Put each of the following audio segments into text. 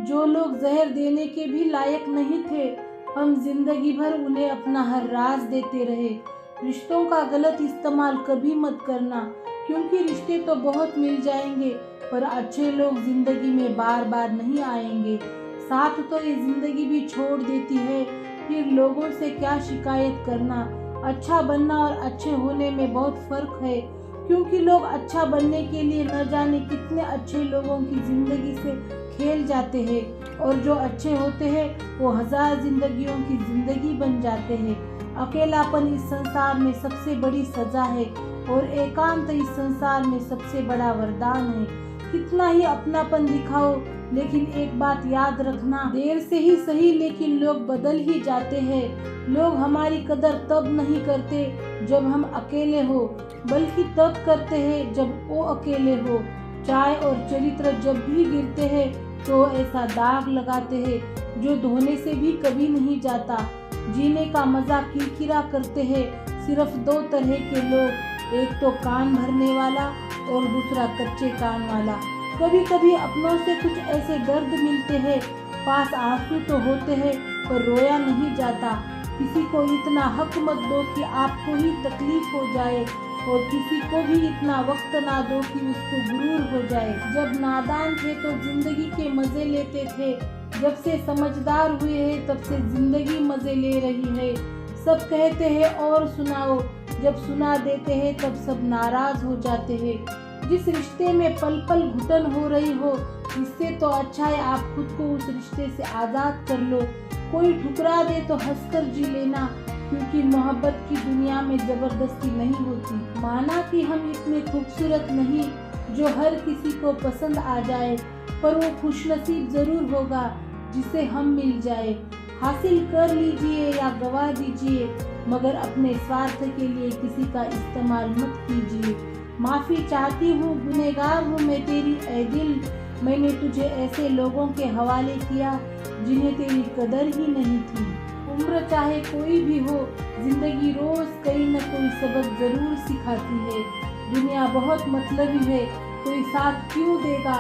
जो लोग जहर देने के भी लायक नहीं थे, हम जिंदगी भर उन्हें अपना हर राज देते रहे। रिश्तों का गलत इस्तेमाल कभी मत करना, क्योंकि रिश्ते तो बहुत मिल जाएंगे पर अच्छे लोग जिंदगी में बार बार नहीं आएंगे। साथ तो ये जिंदगी भी छोड़ देती है, फिर लोगों से क्या शिकायत करना। अच्छा बनना और अच्छे होने में बहुत फर्क है, क्योंकि लोग अच्छा बनने के लिए न जाने कितने अच्छे लोगों की जिंदगी से खेल जाते हैं, और जो अच्छे होते हैं वो 1000 जिंदगियों की जिंदगी बन जाते हैं। अकेलापन इस संसार में सबसे बड़ी सजा है और एकांत इस संसार में सबसे बड़ा वरदान है। कितना ही अपनापन दिखाओ, लेकिन एक बात याद रखना, देर से ही सही लेकिन लोग बदल ही जाते हैं। लोग हमारी कदर तब नहीं करते जब हम अकेले हो, बल्कि तब करते हैं जब वो अकेले हो। चाय और चरित्र जब भी गिरते हैं तो ऐसा दाग लगाते हैं जो धोने से भी कभी नहीं जाता। जीने का मजा किरकिरा करते हैं सिर्फ 2 तरह के लोग, एक तो कान भरने वाला और दूसरा कच्चे कान वाला। कभी कभी अपनों से कुछ ऐसे दर्द मिलते हैं, पास आंसू तो होते हैं पर रोया नहीं जाता। किसी को इतना हक मत दो कि आपको ही तकलीफ हो जाए, और किसी को भी इतना वक्त ना दो कि उसको गुरूर हो जाए। जब नादान थे तो जिंदगी के मजे लेते थे, जब से समझदार हुए हैं तब से जिंदगी मजे ले रही है। सब कहते हैं और सुनाओ, जब सुना देते हैं तब सब नाराज हो जाते हैं। जिस रिश्ते में पल पल घुटन हो रही हो, इससे तो अच्छा है आप खुद को उस रिश्ते से आज़ाद कर लो। कोई ठुकरा दे तो हंसकर जी लेना, क्योंकि मोहब्बत की दुनिया में जबरदस्ती नहीं होती। माना कि हम इतने खूबसूरत नहीं जो हर किसी को पसंद आ जाए, पर वो खुशनसीब जरूर होगा जिसे हम मिल जाए। हासिल कर लीजिए या गवा दीजिए, मगर अपने स्वार्थ के लिए किसी का इस्तेमाल मत कीजिए। माफ़ी चाहती हूँ, गुनहगार हूँ मैं तेरी ऐ दिल, मैंने तुझे ऐसे लोगों के हवाले किया जिन्हें तेरी कदर ही नहीं थी। उम्र चाहे कोई भी हो, जिंदगी रोज कहीं न कोई सबक जरूर सिखाती है। दुनिया बहुत मतलबी है, कोई साथ क्यों देगा।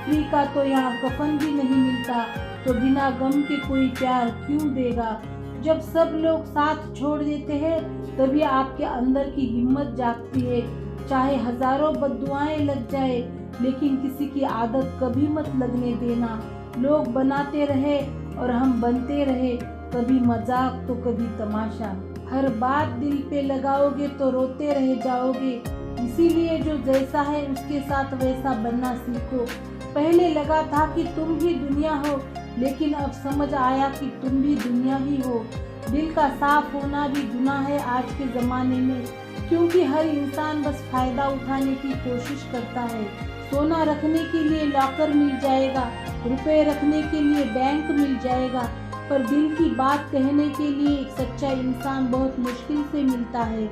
फ्री का तो यहाँ कफन भी नहीं मिलता, तो बिना गम के कोई प्यार क्यों देगा। जब सब लोग साथ छोड़ देते हैं तभी आपके अंदर की हिम्मत जागती है। चाहे हजारों बद्दुआएं लग जाए, लेकिन किसी की आदत कभी मत लगने देना। लोग बनाते रहे और हम बनते रहे, कभी मजाक तो कभी तमाशा। हर बात दिल पे लगाओगे तो रोते रह जाओगे, इसीलिए जो जैसा है उसके साथ वैसा बनना सीखो। पहले लगा था कि तुम ही दुनिया हो, लेकिन अब समझ आया कि तुम भी दुनिया ही हो। दिल का साफ होना भी गुनाह है आज के ज़माने में, क्योंकि हर इंसान बस फायदा उठाने की कोशिश करता है। सोना रखने के लिए लॉकर मिल जाएगा, रुपए रखने के लिए बैंक मिल जाएगा, पर दिल की बात कहने के लिए एक सच्चा इंसान बहुत मुश्किल से मिलता है।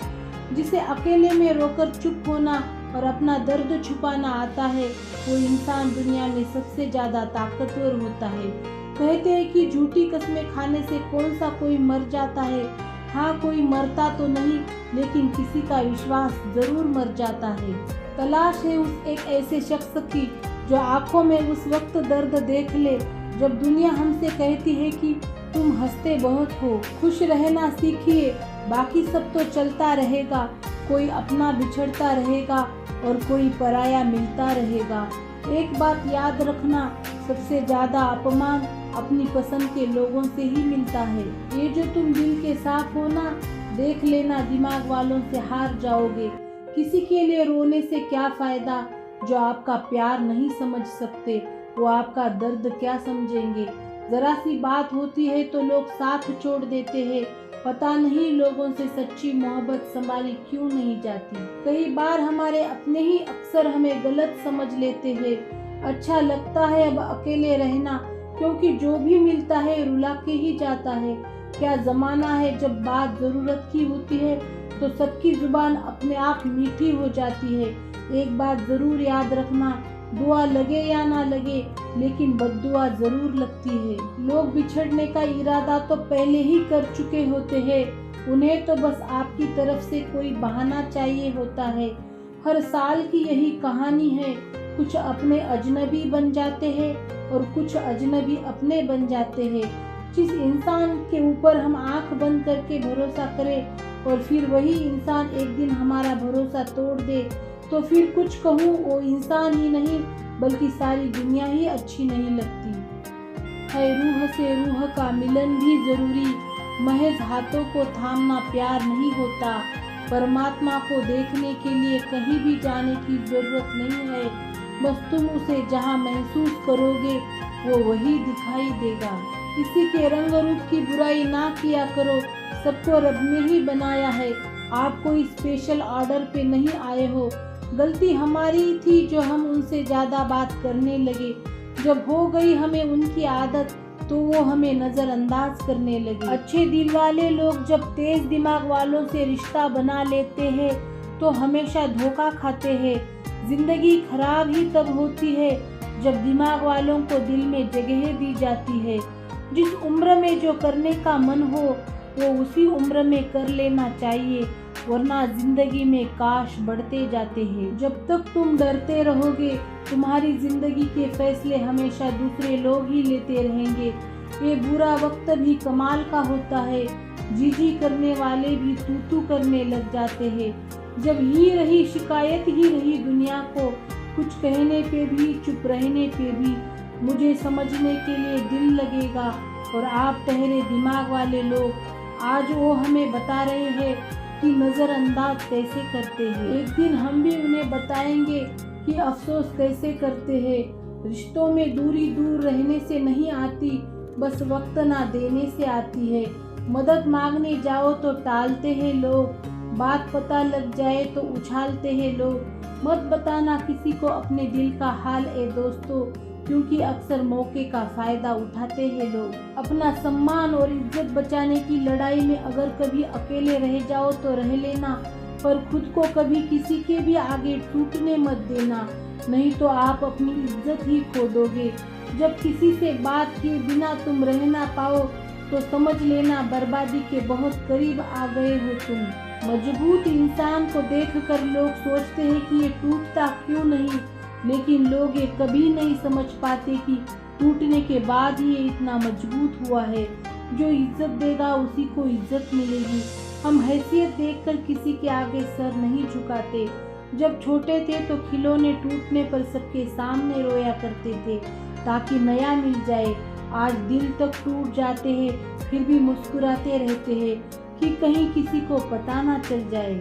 जिसे अकेले में रोकर चुप होना और अपना दर्द छुपाना आता है, वो इंसान दुनिया में सबसे ज़्यादा ताकतवर होता है। कहते हैं कि झूठी कस्में खाने से कौन सा कोई मर जाता है। हाँ, कोई मरता तो नहीं, लेकिन किसी का विश्वास जरूर मर जाता है। तलाश है उस एक ऐसे शख्स की जो आंखों में उस वक्त दर्द देख ले जब दुनिया हमसे कहती है कि तुम हंसते बहुत हो। खुश रहना सीखिए, बाकी सब तो चलता रहेगा। कोई अपना बिछड़ता रहेगा और कोई पराया मिलता रहेगा। एक बात याद रखना, सबसे ज्यादा अपमान अपनी पसंद के लोगों से ही मिलता है। ये जो तुम दिल के साफ हो ना, देख लेना दिमाग वालों से हार जाओगे। किसी के लिए रोने से क्या फायदा, जो आपका प्यार नहीं समझ सकते वो आपका दर्द क्या समझेंगे। जरा सी बात होती है तो लोग साथ छोड़ देते हैं, पता नहीं लोगों से सच्ची मोहब्बत संभाली क्यों नहीं जाती। कई बार हमारे अपने ही अक्सर हमें गलत समझ लेते हैं। अच्छा लगता है अब अकेले रहना, क्योंकि जो भी मिलता है रुला के ही जाता है। क्या जमाना है, जब बात जरूरत की होती है तो सबकी जुबान अपने आप मीठी हो जाती है। एक बात जरूर याद रखना, दुआ लगे या ना लगे, लेकिन बद्दुआ जरूर लगती है। लोग बिछड़ने का इरादा तो पहले ही कर चुके होते हैं, उन्हें तो बस आपकी तरफ से कोई बहाना चाहिए होता है। हर साल की यही कहानी है, कुछ अपने अजनबी बन जाते हैं और कुछ अजनबी अपने बन जाते हैं। जिस इंसान के ऊपर हम आंख बंद करके भरोसा करें और फिर वही इंसान एक दिन हमारा भरोसा तोड़ दे, तो फिर कुछ कहूँ वो इंसान ही नहीं बल्कि सारी दुनिया ही अच्छी नहीं लगती है। रूह से रूह का मिलन भी जरूरी, महज हाथों को थामना प्यार नहीं होता। परमात्मा को देखने के लिए कहीं भी जाने की जरूरत नहीं है, बस तुम उसे जहाँ महसूस करोगे वो वही दिखाई देगा। किसी के रंग रूप की बुराई ना किया करो, सबको रब ने ही बनाया है। आप कोई स्पेशल ऑर्डर पे नहीं आए हो। गलती हमारी थी जो हम उनसे ज़्यादा बात करने लगे। जब हो गई हमें उनकी आदत तो वो हमें नज़रअंदाज करने लगे। अच्छे दिल वाले लोग जब तेज दिमाग वालों से रिश्ता बना लेते हैं तो हमेशा धोखा खाते हैं। जिंदगी खराब ही तब होती है जब दिमाग वालों को दिल में जगह दी जाती है। जिस उम्र में जो करने का मन हो वो उसी उम्र में कर लेना चाहिए, वरना जिंदगी में काश बढ़ते जाते हैं। जब तक तुम डरते रहोगे तुम्हारी जिंदगी के फैसले हमेशा दूसरे लोग ही लेते रहेंगे। ये बुरा वक्त भी कमाल का होता है, जी करने वाले भी तू करने लग जाते हैं। जब ही रही शिकायत ही रही दुनिया को, कुछ कहने पे भी चुप रहने पे भी मुझे समझने के लिए दिल लगेगा। और आप ठहरे दिमाग वाले लोग आज वो हमें बता रहे हैं कि नज़रअंदाज कैसे करते हैं। एक दिन हम भी उन्हें बताएंगे कि अफसोस कैसे करते हैं। रिश्तों में दूरी दूर रहने से नहीं आती, बस वक्त ना देने से आती है। मदद मांगने जाओ तो टालते हैं लोग, बात पता लग जाए तो उछालते हैं लोग। मत बताना किसी को अपने दिल का हाल ए दोस्तों, क्योंकि अक्सर मौके का फायदा उठाते हैं लोग। अपना सम्मान और इज्जत बचाने की लड़ाई में अगर कभी अकेले रह जाओ तो रह लेना, पर खुद को कभी किसी के भी आगे टूटने मत देना, नहीं तो आप अपनी इज्जत ही खो दोगे। जब किसी से बात किए बिना तुम रह ना पाओ तो समझ लेना बर्बादी के बहुत करीब आ गए हो तुम। मजबूत इंसान को देखकर लोग सोचते हैं कि ये टूटता क्यों नहीं, लेकिन लोग ये कभी नहीं समझ पाते कि टूटने के बाद ही ये इतना मजबूत हुआ है। जो इज्जत देगा उसी को इज्जत मिलेगी। हम हैसियत देखकर किसी के आगे सर नहीं झुकाते। जब छोटे थे तो खिलौने टूटने पर सबके सामने रोया करते थे ताकि नया मिल जाए। आज दिल तक टूट जाते हैं फिर भी मुस्कुराते रहते हैं कि कहीं किसी को पता ना चल जाए।